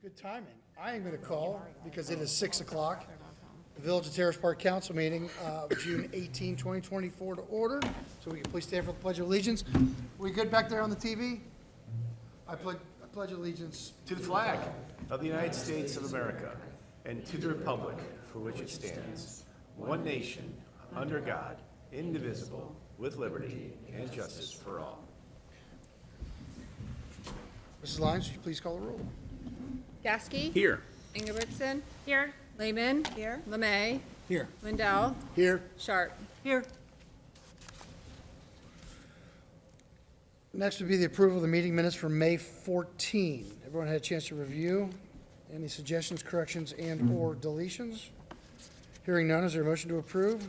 Good timing. I am going to call, because it is 6 o'clock, the Village of Terrace Park Council meeting of June 18, 2024 to order. So we can please stand for the Pledge of Allegiance. We good back there on the TV? I pledge allegiance To the flag of the United States of America and to the republic for which it stands, one nation, under God, indivisible, with liberty and justice for all. Mrs. Lyons, would you please call the roll? Gasky. Here. Ingebrigtsen. Here. Lehman. Here. LeMay. Here. Lindell. Here. Sharp. Here. Next would be the approval of the meeting minutes for May 14. Everyone had a chance to review. Any suggestions, corrections, and/or deletions? Hearing none, is there a motion to approve?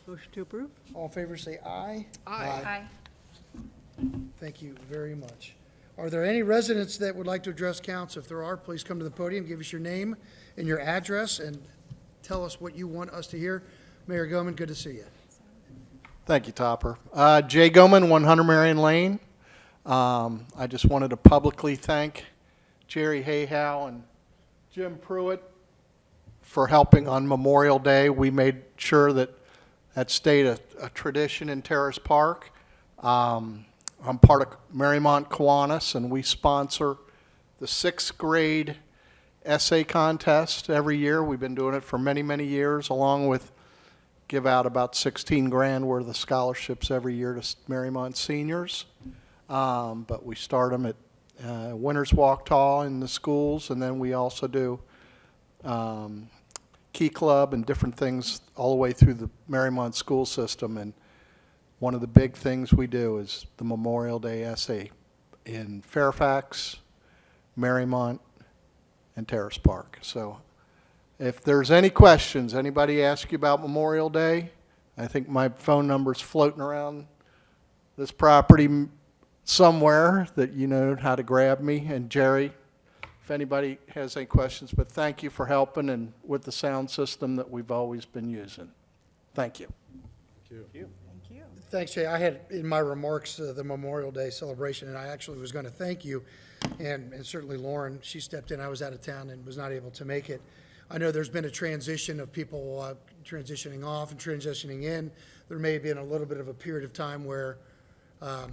Motion to approve? All in favor, say aye. Aye. Thank you very much. Are there any residents that would like to address council? If there are, please come to the podium, give us your name and your address, and tell us what you want us to hear. Mayor Goman, good to see you. Thank you, Topper. Jay Goman, 100 Marion Lane. I just wanted to publicly thank Jerry Hayhow and Jim Pruitt for helping on Memorial Day. We made sure that stayed a tradition in Terrace Park. I'm part of Marymount Kiwanis, and we sponsor the 6th grade essay contest every year. We've been doing it for many, many years, along with give out about 16 grand worth of scholarships every year to Marymount seniors. But we start them at Winter's Walk Tall in the schools, and then we also do Key Club and different things all the way through the Marymount school system. And one of the big things we do is the Memorial Day essay in Fairfax, Marymount, and Terrace Park. So if there's any questions, anybody ask you about Memorial Day, I think my phone number's floating around this property somewhere that you know how to grab me. And Jerry, if anybody has any questions, but thank you for helping and with the sound system that we've always been using. Thank you. Thank you. Thanks, Jay. I had in my remarks the Memorial Day celebration, and I actually was going to thank you, and certainly Lauren. She stepped in. I was out of town and was not able to make it. I know there's been a transition of people transitioning off and transitioning in. There may have been a little bit of a period of time where it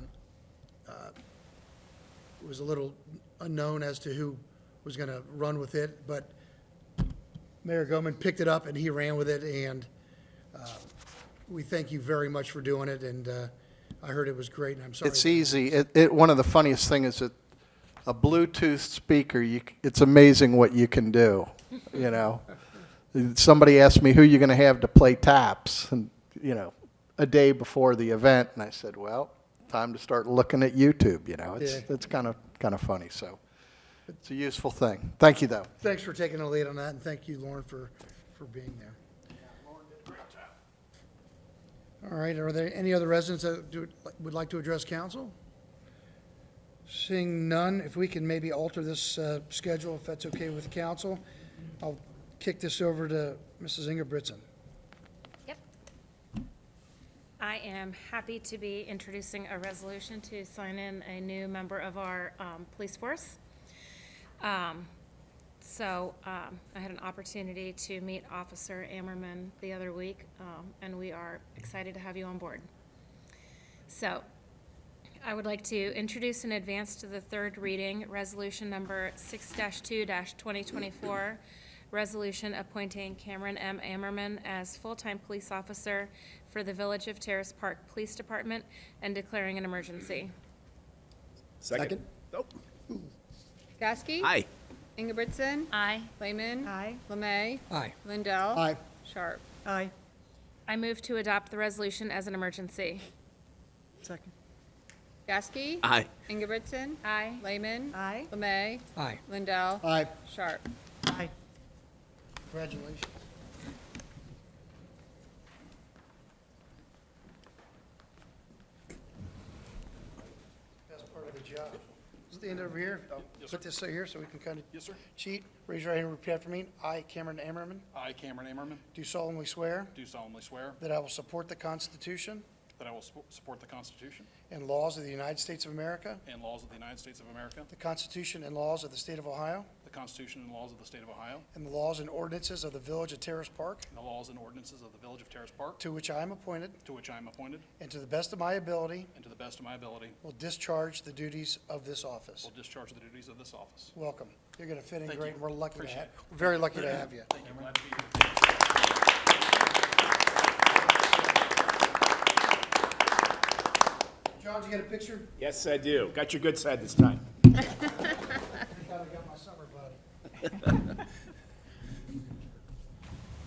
was a little unknown as to who was going to run with it, but Mayor Goman picked it up and he ran with it, and we thank you very much for doing it, and I heard it was great, and I'm sorry. It's easy. One of the funniest things is that a Bluetooth speaker, it's amazing what you can do, you know. Somebody asked me who you're going to have to play taps, and, you know, a day before the event, and I said, well, time to start looking at YouTube, you know. It's kind of funny, so it's a useful thing. Thank you, though. Thanks for taking the lead on that, and thank you, Lauren, for being there. All right, are there any other residents that would like to address council? Seeing none, if we can maybe alter this schedule, if that's okay with council, I'll kick this over to Mrs. Ingebrigtsen. Yep. I am happy to be introducing a resolution to sign in a new member of our police force. I had an opportunity to meet Officer Ammerman the other week, and we are excited to have you on board. So I would like to introduce and advance to the third reading, resolution number 6-2-2024, resolution appointing Cameron M. Ammerman as full-time police officer for the Village of Terrace Park Police Department and declaring an emergency. Second. Oh. Gasky. Aye. Ingebrigtsen. Aye. Lehman. Aye. LeMay. Aye. Lindell. Aye. Sharp. Aye. I move to adopt the resolution as an emergency. Second. Gasky. Aye. Ingebrigtsen. Aye. Lehman. Aye. LeMay. Aye. Lindell. Aye. Sharp. Aye. Congratulations. That's part of the job. Stand over here. I'll put this here so we can kind of Yes, sir. cheat. Raise your hand and repeat after me. I, Cameron Ammerman, I, Cameron Ammerman, do solemnly swear do solemnly swear that I will support the Constitution that I will support the Constitution and laws of the United States of America, and laws of the United States of America, the Constitution and laws of the State of Ohio, the Constitution and laws of the State of Ohio and the laws and ordinances of the Village of Terrace Park, and the laws and ordinances of the Village of Terrace Park, to which I am appointed, to which I am appointed, and to the best of my ability, and to the best of my ability, will discharge the duties of this office. will discharge the duties of this office. Welcome. You're going to fit in Thank great, you. and we're lucky to Appreciate have, it. we're very lucky to have you. Thank you. Glad to be here. John, did you get a picture? Yes, I do. Got your good side this time. I thought I got my summer buddy.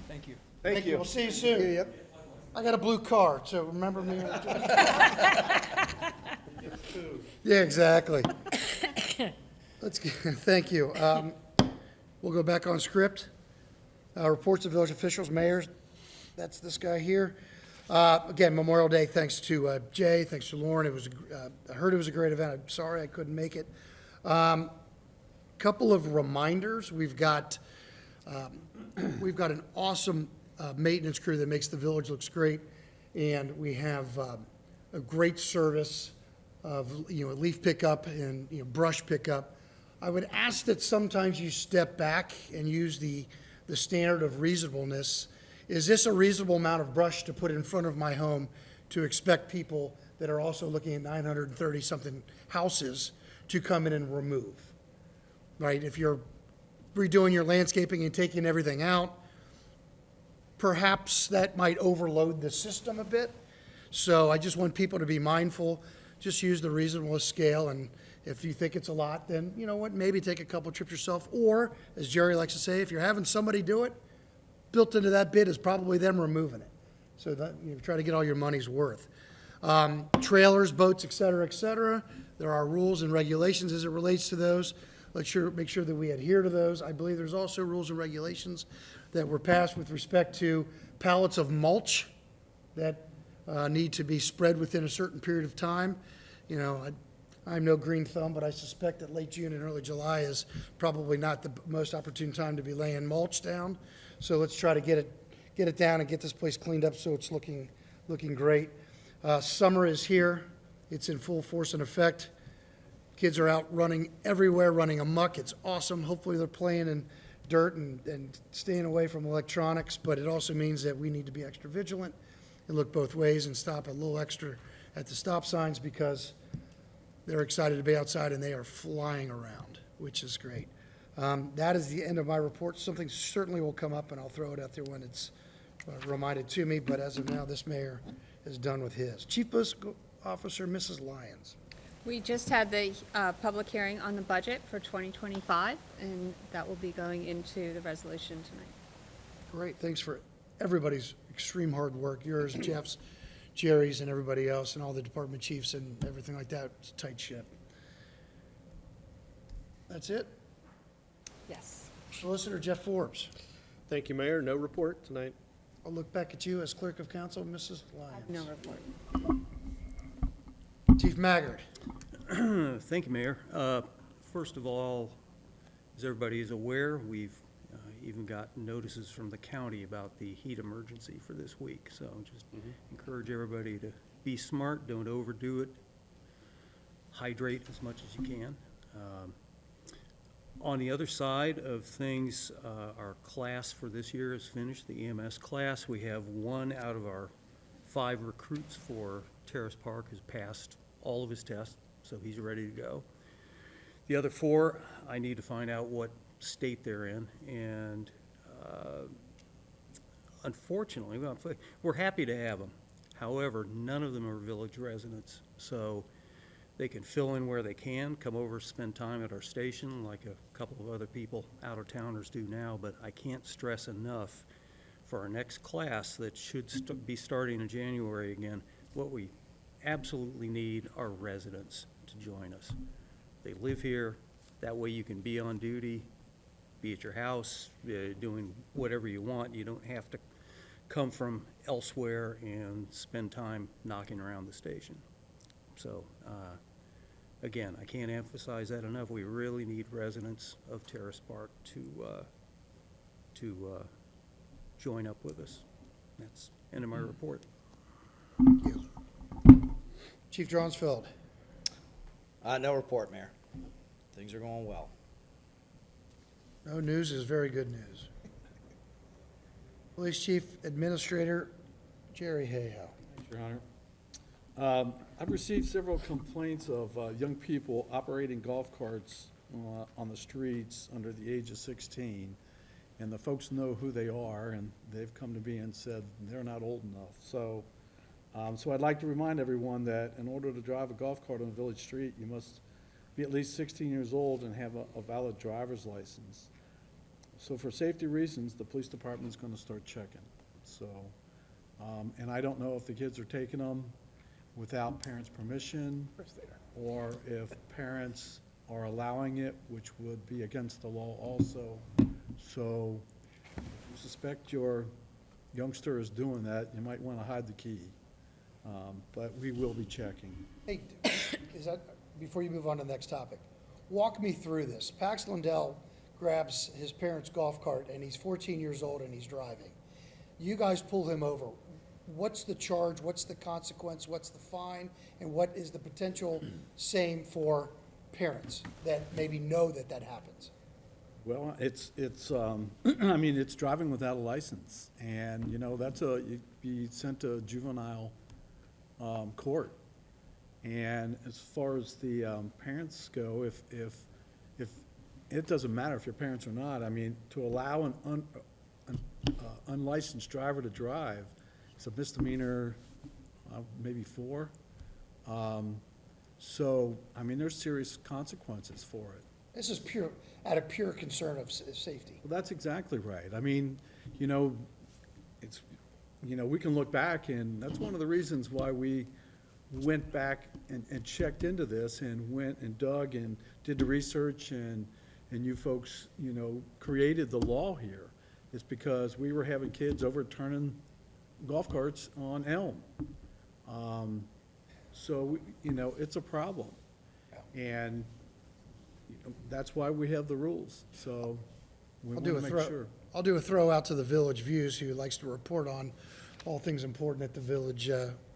Thank you. Thank you. We'll see you soon. I got a blue card, so remember me. Yeah, exactly. Thank you. We'll go back on script. Reports of village officials, mayors, that's this guy here. Again, Memorial Day, thanks to Jay, thanks to Lauren. It was, I heard it was a great event. I'm sorry I couldn't make it. Couple of reminders. We've got an awesome maintenance crew that makes the village looks great, and we have a great service of leaf pickup and brush pickup. I would ask that sometimes you step back and use the standard of reasonableness. Is this a reasonable amount of brush to put in front of my home to expect people that are also looking at 930-something houses to come in and remove? Right? If you're redoing your landscaping and taking everything out, perhaps that might overload the system a bit. So I just want people to be mindful. Just use the reasonable scale, and if you think it's a lot, then you know what, maybe take a couple trips yourself. Or, as Jerry likes to say, if you're having somebody do it, built into that bid is probably them removing it. So that try to get all your money's worth. Trailers, boats, et cetera, there are rules and regulations as it relates to those. Let's make sure that we adhere to those. I believe there's also rules and regulations that were passed with respect to pallets of mulch that need to be spread within a certain period of time. I'm no green thumb, but I suspect that late June and early July is probably not the most opportune time to be laying mulch down. So let's try to get it down and get this place cleaned up so it's looking great. Summer is here. It's in full force and effect. Kids are out running everywhere, running amok. It's awesome. Hopefully they're playing in dirt and staying away from electronics, but it also means that we need to be extra vigilant and look both ways and stop a little extra at the stop signs because they're excited to be outside and they are flying around, which is great. That is the end of my report. Something certainly will come up, and I'll throw it out there when it's reminded to me, but as of now, this mayor is done with his. Chief Fiscal Officer, Mrs. Lyons. We just had the public hearing on the budget for 2025, and that will be going into the resolution tonight. Great, thanks for everybody's extreme hard work, yours, Jeff's, Jerry's, and everybody else, and all the department chiefs and everything like that. It's a tight ship. That's it? Yes. Solicitor Jeff Forbes. Thank you, Mayor. No report tonight. I'll look back at you as Clerk of Council, Mrs. Lyons. No report. Chief Maggard. Thank you, Mayor. First of all, as everybody is aware, we've even got notices from the county about the heat emergency for this week. So just encourage everybody to be smart, don't overdo it, hydrate as much as you can. On the other side of things, our class for this year is finished, the EMS class. We have 1 out of our 5 recruits for Terrace Park has passed all of his tests, so he's ready to go. The other 4, I need to find out what state they're in, and unfortunately, we're happy to have them. However, none of them are village residents, so they can fill in where they can, come over, spend time at our station like a couple of other people, out-of-towners do now, but I can't stress enough for our next class that should be starting in January again, what we absolutely need are residents to join us. They live here, that way you can be on duty, be at your house, doing whatever you want. You don't have to come from elsewhere and spend time knocking around the station. So, again, I can't emphasize that enough. We really need residents of Terrace Park to join up with us. That's the end of my report. Thank you. Chief No news is very good news. Police Chief Administrator Jerry Hayhow. Thank you, Your Honor. I've received several complaints of young people operating golf carts on the streets under the age of 16, and the folks know who they are, and they've come to me and said they're not old enough. So I'd like to remind everyone that in order to drive a golf cart on a village street, you must be at least 16 years old and have a valid driver's license. So for safety reasons, the police department is going to start checking. So, and I don't know if the kids are taking them without parents' permission, or if parents are allowing it, which would be against the law also. So if you suspect your youngster is doing that, you might want to hide the key. But we will be checking. Hey, is that, before you move on to the next topic, walk me through this. Pax Lindell grabs his parents' golf cart, and he's 14 years old and he's driving. You guys pull him over. What's the charge? What's the consequence? What's the fine? And what is the potential same for parents that maybe know that that happens? Well, I mean, it's driving without a license, and, you know, you'd be sent to juvenile court. And as far as the parents go, if it doesn't matter if your parents are not, I mean, to allow an unlicensed driver to drive, it's a misdemeanor, maybe 4. So, I mean, there's serious consequences for it. This is out of pure concern of safety. Well, that's exactly right. I mean, you know, we can look back, and that's one of the reasons why we went back and checked into this and went and dug and did the research, and you folks, you know, created the law here. It's because we were having kids overturning golf carts on Elm. So, you know, it's a problem. And you know, that's why we have the rules. So we want to make sure. I'll do a throw out to the Village Views, who likes to report on all things important at the village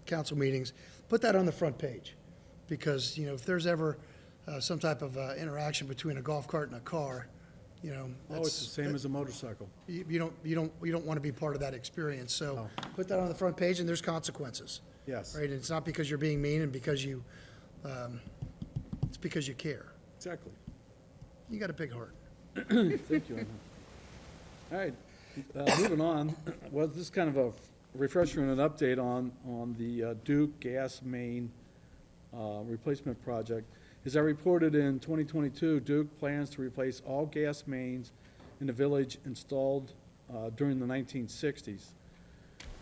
council meetings. Put that on the front page, because, you know, if there's ever some type of interaction between a golf cart and a car, you know, Oh, it's the same as a motorcycle. you don't want to be part of that experience. So put that on the front page, and there's consequences. Yes, Right, and it's not because you're being mean and because you, it's because you care. exactly. You got a big heart. Thank you. All right, moving on. Well, this is kind of a refresher and an update on the Duke gas main replacement project. As I reported in 2022, Duke plans to replace all gas mains in the village installed during the 1960s.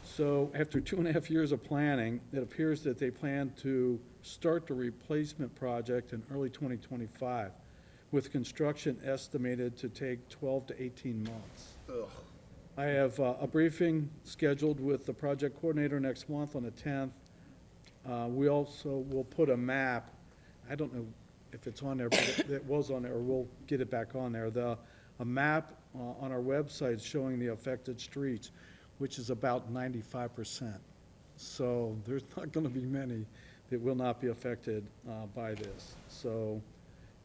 So after 2.5 years of planning, it appears that they plan to start the replacement project in early 2025, with construction estimated to take 12 to 18 months. I have a briefing scheduled with the project coordinator next month on the 10th. We also will put a map. I don't know if it's on there, but it was on there, or we'll get it back on there. A map on our website showing the affected streets, which is about 95%. So there's not going to be many that will not be affected by this. So,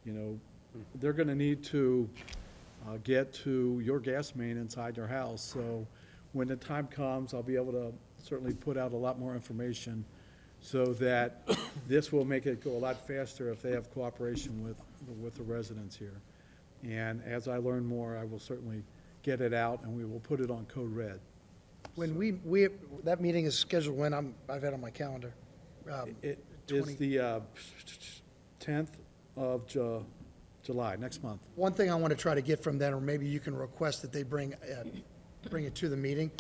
you know, they're going to need to get to your gas main inside your house. So when the time comes, I'll be able to certainly put out a lot more information so that this will make it go a lot faster if they have cooperation with the residents here. And as I learn more, I will certainly get it out, and we will put it on Code Red. When that meeting is scheduled when? I've had on my calendar. It is the 10th of July, next month. One thing I want to try to get from them, or maybe you can request that they bring it to the meeting.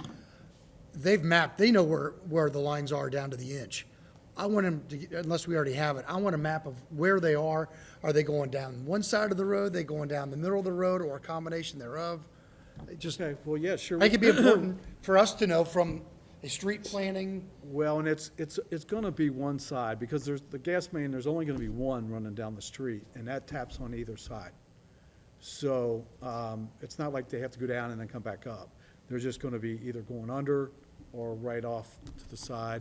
They've mapped, they know where the lines are down to the inch. I want them to, unless we already have it, I want a map of where they are. Are they going down one side of the road, they going down the middle of the road, or a combination thereof? It just, I Okay, well, yeah, sure. think it'd be important for us to know from a street planning. Well, and it's gonna be one side, because the gas main, there's only gonna be one running down the street, and that taps on either side. So, it's not like they have to go down and then come back up. They're just gonna be either going under or right off to the side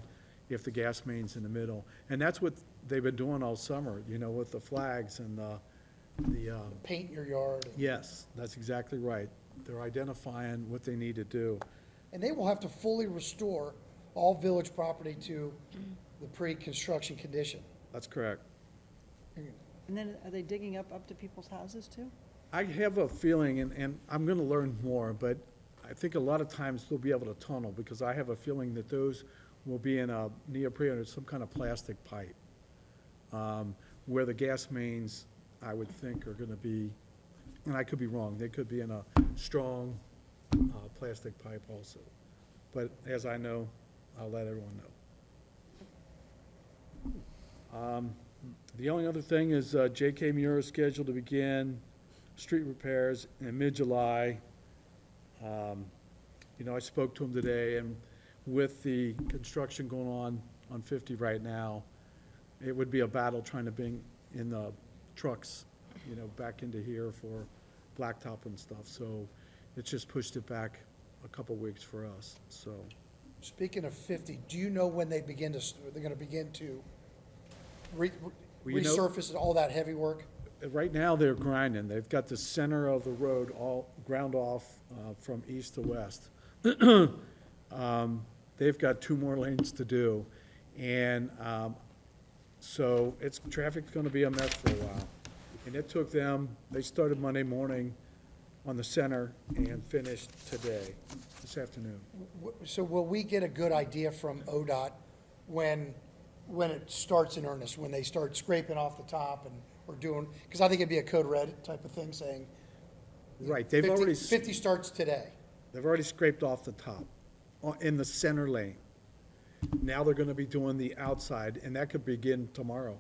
if the gas main's in the middle. And that's what they've been doing all summer, you know, with the flags and Paint your yard. yes, that's exactly right. They're identifying what they need to do. And they will have to fully restore all village property to the pre-construction condition. That's correct. And then are they digging up to people's houses too? I have a feeling, and I'm gonna learn more, but I think a lot of times they'll be able to tunnel, because I have a feeling that those will be in a neoprene or some kind of plastic pipe. Where the gas mains, I would think, are gonna be, and I could be wrong, they could be in a strong, plastic pipe also. But as I know, I'll let everyone know. The only other thing is, J.K. Muir is scheduled to begin street repairs in mid-July. You know, I spoke to him today, and with the construction going on 50 right now, it would be a battle trying to bring in the trucks, you know, back into here for blacktop and stuff. So it's just pushed it back a couple weeks for us, so. Speaking of 50, do you know when they're gonna begin to Well, you know- resurface all that heavy work? Right now, they're grinding. They've got the center of the road all ground off from east to west. They've got 2 more lanes to do, and so traffic's gonna be a mess for a while. And it took them, they started Monday morning on the center and finished today, this afternoon. So will we get a good idea from ODOT when it starts in earnest, when they start scraping off the top and, or doing, because I think it'd be a code red type of thing saying. Right, they've 50 already. 50 starts today. They've already scraped off the top, in the center lane. Now they're gonna be doing the outside, and that could begin tomorrow.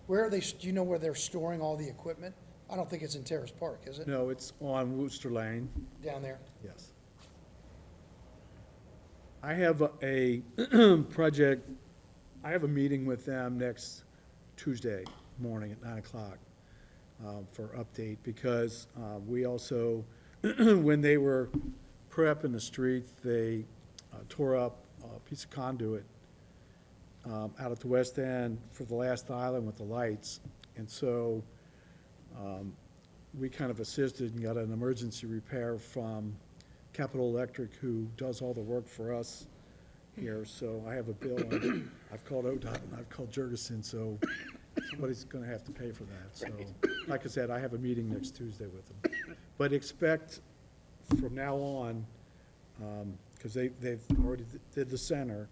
Where are they, do you know where they're storing all the equipment? I don't think it's in Terrace Park, is it? No, it's on Wooster Lane, Down there? yes. I have a project, I have a meeting with them next Tuesday morning at 9 o'clock for update, because we also, when they were prepping the street, they tore up a piece of conduit out at the west end for the last island with the lights. And so we kind of assisted and got an emergency repair from Capital Electric, who does all the work for us here. So I have a bill, and I've called ODOT and I've called Jurgensen, so somebody's gonna have to pay for that. So, like I said, I have a meeting next Tuesday with them. But expect from now on, because they've already did the center,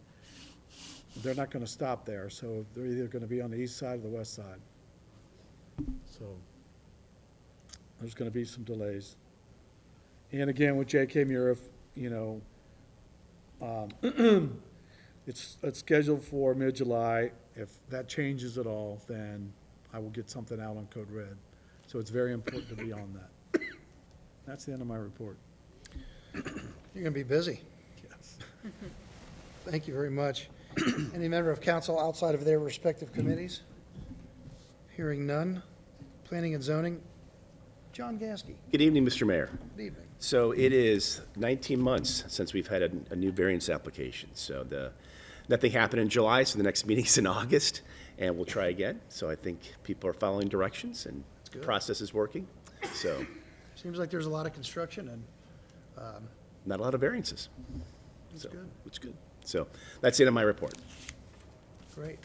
they're not gonna stop there, so they're either gonna be on the east side or the west side. So, there's gonna be some delays. And again, with J.K. Muir, if, you know, it's scheduled for mid-July. If that changes at all, then I will get something out on Code Red. So it's very important to be on that. That's the end of my report. You're gonna be busy. Yes. Thank you very much. Any member of council outside of their respective committees? Hearing none. Planning and zoning, John Gasky. Good evening, Mr. Mayor. Good evening. So it is 19 months since we've had a new variance application. So nothing happened in July, so the next meeting's in August, and we'll try again. So I think people are following directions, and the process is working. So Seems like there's a lot of construction and, not a lot of variances. that's So good. it's good. So that's the end of my report. Great.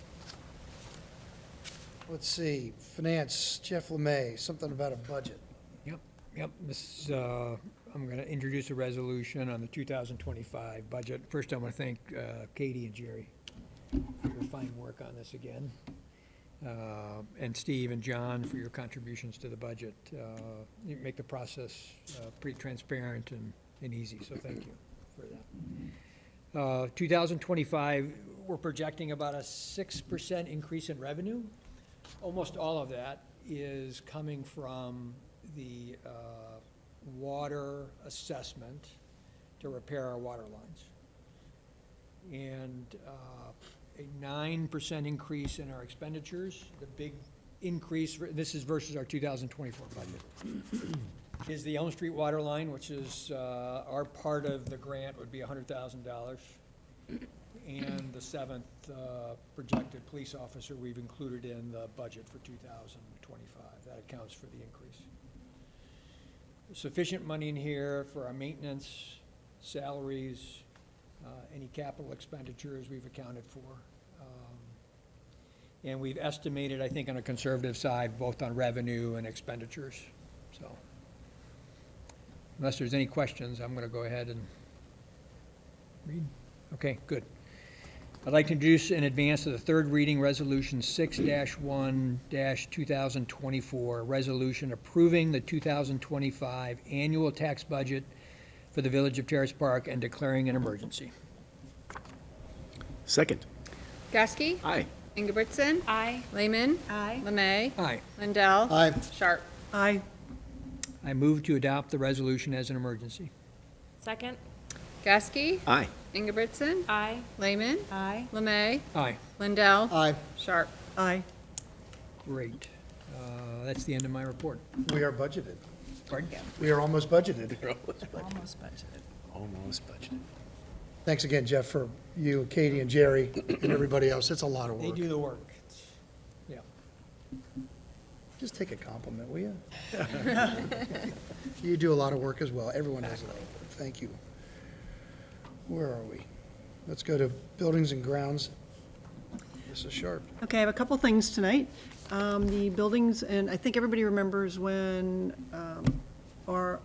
Let's see, finance, Jeff Lemay, something about a budget. Yep, this, I'm going to introduce a resolution on the 2025 budget. First, I want to thank Katie and Jerry for your fine work on this again, and Steve and John for your contributions to the budget. You make the process pretty transparent and easy, so thank you for that. 2025, we're projecting about a 6% increase in revenue. Almost all of that is coming from the water assessment to repair our water lines. And a 9% increase in our expenditures. The big increase, this is versus our 2024 budget, is the Elm Street water line, which is our part of the grant would be $100,000. and the 7th projected police officer we've included in the budget for 2025. That accounts for the increase. Sufficient money in here for our maintenance, salaries, any capital expenditures we've accounted for. And we've estimated, I think, on a conservative side, both on revenue and expenditures. So unless there's any questions, I'm going to go ahead and read. Okay, good. I'd like to introduce in advance of the third reading, Resolution 6-1-2024, resolution approving the 2025 annual tax budget for the Village of Terrace Park and declaring an emergency. Second. Gasky? Aye. Ingebrigtsen? Aye. Lehman? Aye. Lemay? Aye. Lindell? Aye. Sharp? Aye. I move to adopt the resolution as an emergency. Second. Gasky? Aye. Ingebrigtsen? Aye. Lehman? Aye. Lemay? Aye. Lindell? Aye. Sharp? Aye. Great. That's the end of my report. We are budgeted. Pardon? We are almost budgeted. Almost budgeted. Almost budgeted. Thanks again, Jeff, for you, Katie, and Jerry, and everybody else. It's a lot of They work. do the work. Yeah. Just take a compliment, will you? You do a lot of work as well. Everyone does a lot of work. Thank you. Where are we? Let's go to buildings and grounds. This is Sharp. Okay, I have a couple things tonight. The buildings, and I think everybody remembers when our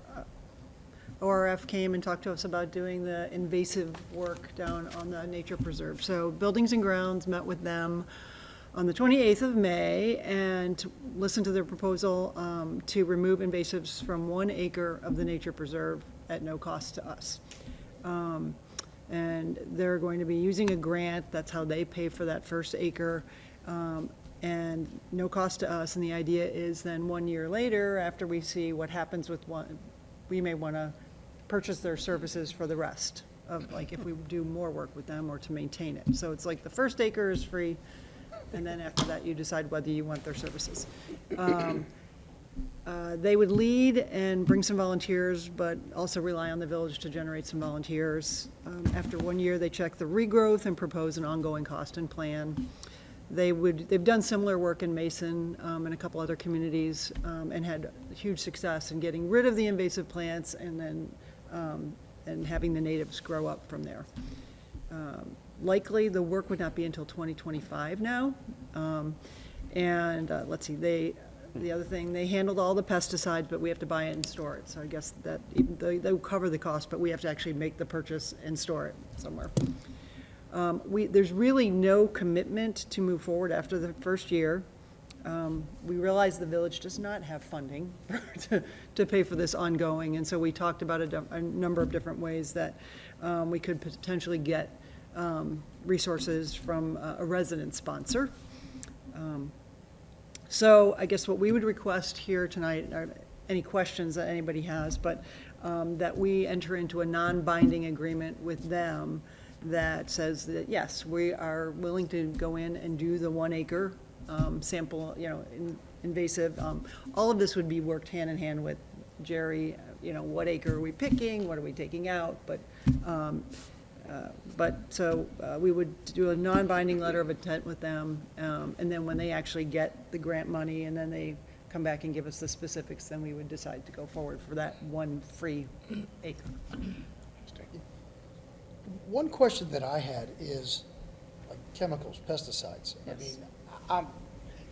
ORF came and talked to us about doing the invasive work down on the nature preserve. So Buildings and Grounds met with them on the 28th of May and listened to their proposal to remove invasives from 1 acre of the nature preserve at no cost to us. And they're going to be using a grant, that's how they pay for that first acre, and no cost to us. And the idea is then 1 year later, after we see what happens with one, we may want to purchase their services for the rest of, like, if we do more work with them or to maintain it. So it's like the first acre is free, and then after that, you decide whether you want their services. They would lead and bring some volunteers, but also rely on the village to generate some volunteers. After 1 year, they check the regrowth and propose an ongoing cost and plan. They've done similar work in Mason and a couple other communities and had huge success in getting rid of the invasive plants and then and having the natives grow up from there. Likely, the work would not be until 2025 now. Let's see, the other thing, they handled all the pesticides, but we have to buy it and store it. So I guess that they'll cover the cost, but we have to actually make the purchase and store it somewhere. There's really no commitment to move forward after the first year. We realize the village does not have funding to pay for this ongoing, and so we talked about a number of different ways that we could potentially get resources from a resident sponsor. So I guess what we would request here tonight are any questions that anybody has, but that we enter into a non-binding agreement with them that says that, yes, we are willing to go in and do the 1 acre sample, invasive. All of this would be worked hand in hand with Jerry, what acre are we picking, what are we taking out, so we would do a non-binding letter of intent with them, and then when they actually get the grant money and then they come back and give us the specifics, then we would decide to go forward for that 1 free acre. One question that I had is, like, chemicals, pesticides. Yes. I mean,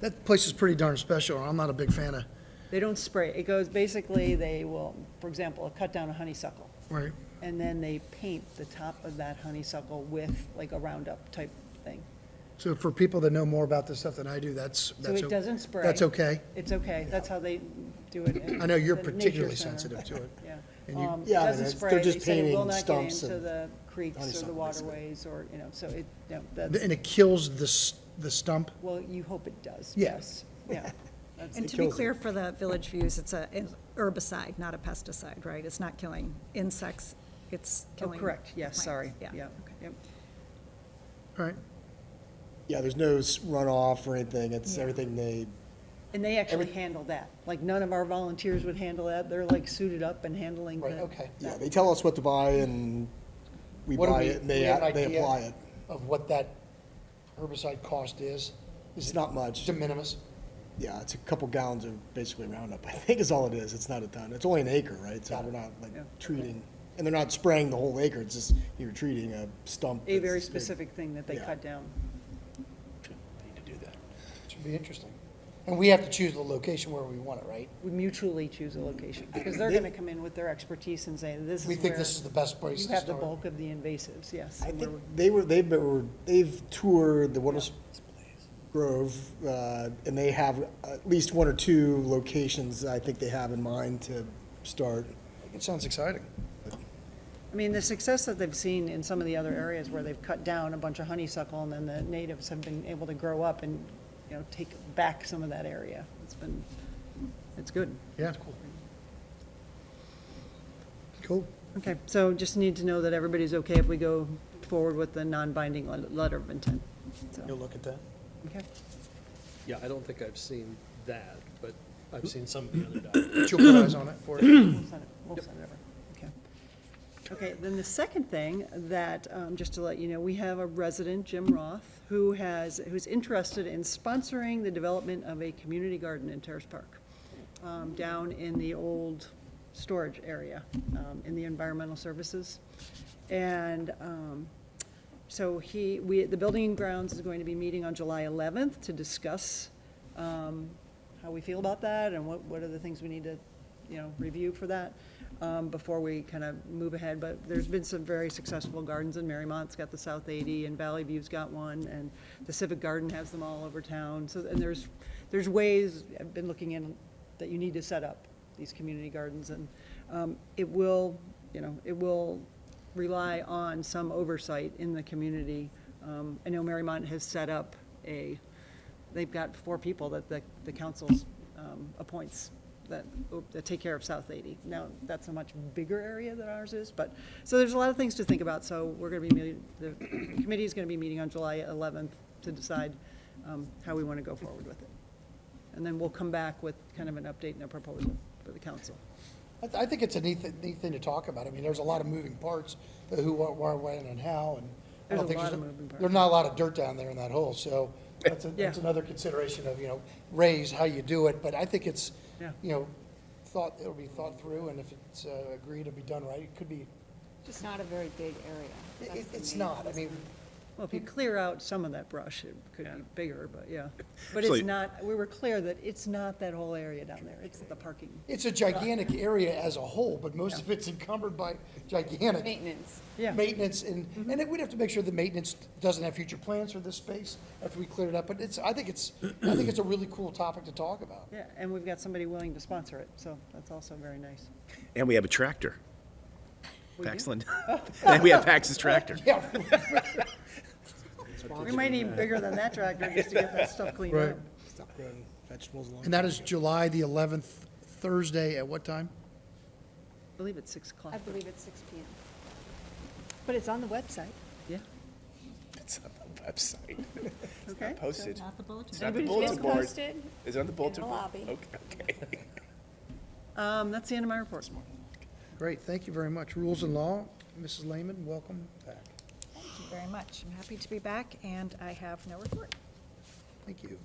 that place is pretty darn special, and I'm not a big fan of. They don't spray. It goes, basically, they will, for example, cut down a honeysuckle. Right. And then they paint the top of that honeysuckle with like a Roundup type thing. So for people that know more about this stuff than I do, So it doesn't spray. That's okay. It's okay. That's how they do it. in I know you're the nature particularly center. sensitive to it. Yeah. And you- It Yeah, doesn't they're spray. just They said it will painting not get stumps into and the creeks or the honeysuckle, basically. waterways or, so it, that's, And it kills the stump? well, you hope it does. Yeah. Yes. Yeah. That's And it. to be clear, for the village views, it's a herbicide, not a pesticide, right? It's not killing insects, it's Oh, killing. correct. Yes, plants. sorry. Yeah. Yeah. Yep. All right. Yeah, there's no runoff or anything. It's Yeah. everything they, And they actually handle that. Like, none of our volunteers would handle that. They're like suited up and handling Right, the. okay. yeah, they tell us what to buy and we What do buy we- it and we have an they idea? apply it. of what that herbicide cost is? Is It's it not much. de minimis? Yeah, it's a couple gallons of basically Roundup, I think is all it is. It's not a ton. It's only an acre, right? So we're not like treating, and they're not spraying the whole acre. It's just you're treating a stump. A that's very this big. specific thing that they Yeah. cut down. Need to do that. Should be interesting. And we have to choose the location where we want it, right? We mutually choose a location, because they're gonna come in with their expertise and say, this is We where think this is the best place you to have the start. bulk of the invasives, yes. I and think we're- they've toured the Waters Grove, and they have at least one or two locations I think they have in mind to start. It sounds exciting. I mean, the success that they've seen in some of the other areas where they've cut down a bunch of honeysuckle, and then the natives have been able to grow up and, you know, take back some of that area. It's good. Yeah. Cool. Okay, so just need to know that everybody's okay if we go forward with the non-binding letter of intent. So, You'll look at that? okay. Yeah, I don't think I've seen that, but I've seen some of the other documents. But you'll put eyes on it for us? We'll send it over. Okay. Okay, then the second thing that, just to let you know, we have a resident, Jim Roth, who's interested in sponsoring the development of a community garden in Terrace Park, down in the old storage area, in the environmental services. And, so the Building and Grounds is going to be meeting on July 11th to discuss, how we feel about that and what are the things we need to, you know, review for that, before we kind of move ahead. But there's been some very successful gardens in Mariemont's got the South 80, and Valley View's got one, and the Civic Garden has them all over town. So, and there's ways I've been looking in that you need to set up these community gardens, and it will rely on some oversight in the community. I know Mariemont has set up they've got 4 people that the council appoints that take care of South 80. Now, that's a much bigger area than ours is, but, so there's a lot of things to think about. So we're gonna be the committee is gonna be meeting on July 11th to decide how we wanna go forward with it. And then we'll come back with kind of an update and a proposal for the council. I think it's a neat thing to talk about. I mean, there's a lot of moving parts, the who, what, where, when, and how, and I don't There's a think lot of moving parts. there's not a lot of dirt down there in that hole, so that's Yeah. another consideration of, raise how you do it, but I think it's, Yeah. it'll be thought through, and if it's agreed to be done right, it could be, Just not a very big area. That's the it's main not, I mean, Well, if you clear out some of that brush, it could be bigger, but yeah. But Actually- it's not, we were clear that it's not that whole area down there, it's the parking. it's a gigantic area as a whole, but most of it's encumbered by gigantic Maintenance. Yeah. maintenance, and we'd have to make sure the maintenance doesn't have future plans for this space after we clear it up, but I think it's a really cool topic to talk about. Yeah, and we've got somebody willing to sponsor it, so that's also very nice. And we have a tractor, We do? Paxland. And we have Pax's tractor. Yeah, We might need bigger than that tractor just to get that stuff cleaned Right. up. Stop growing vegetables along. and that is July the 11th, Thursday, at what time? I believe it's 6 o'clock. I believe it's 6 p.m. But it's on the website. Yeah, It's on the website. okay. Posted. Not the bulletin. It's not the It's bulletin board. posted Is it on the in bulletin the board? lobby. Okay. That's the end of my report. Great, thank you very much. Rules and Law, Mrs. Lehman, welcome back. Thank you very much. I'm happy to be back, and I have no report. Thank you.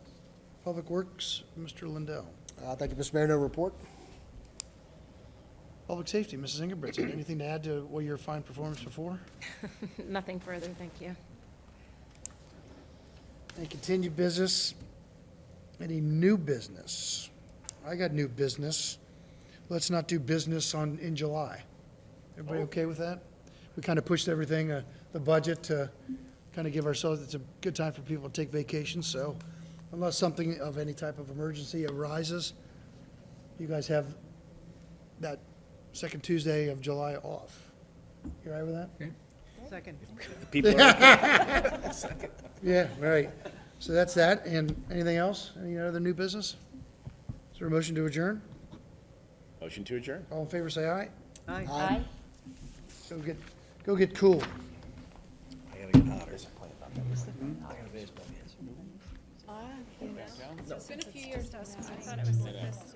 Public Works, Mr. Lindell. Thank you, Mr. Mayor. No report. Public Safety, Mrs. Ingebrigtsen, anything to add to what your fine performance before? Nothing further, thank you. And continued business, any new business? I got new business. Let's not do business in July. Everybody okay with that? We kind of pushed everything, the budget, to kind of give ourselves, it's a good time for people to take vacations, so unless something of any type of emergency arises, you guys have that second Tuesday of July off. You all right with that? Second. People are okay. Yeah, right. So that's that, and anything else? Any other new business? Is there a motion to adjourn? Motion to adjourn. All in favor, say aye. Aye. Aye. Go get cool. I gotta get hotter. It's been a few years now. I thought it was like this.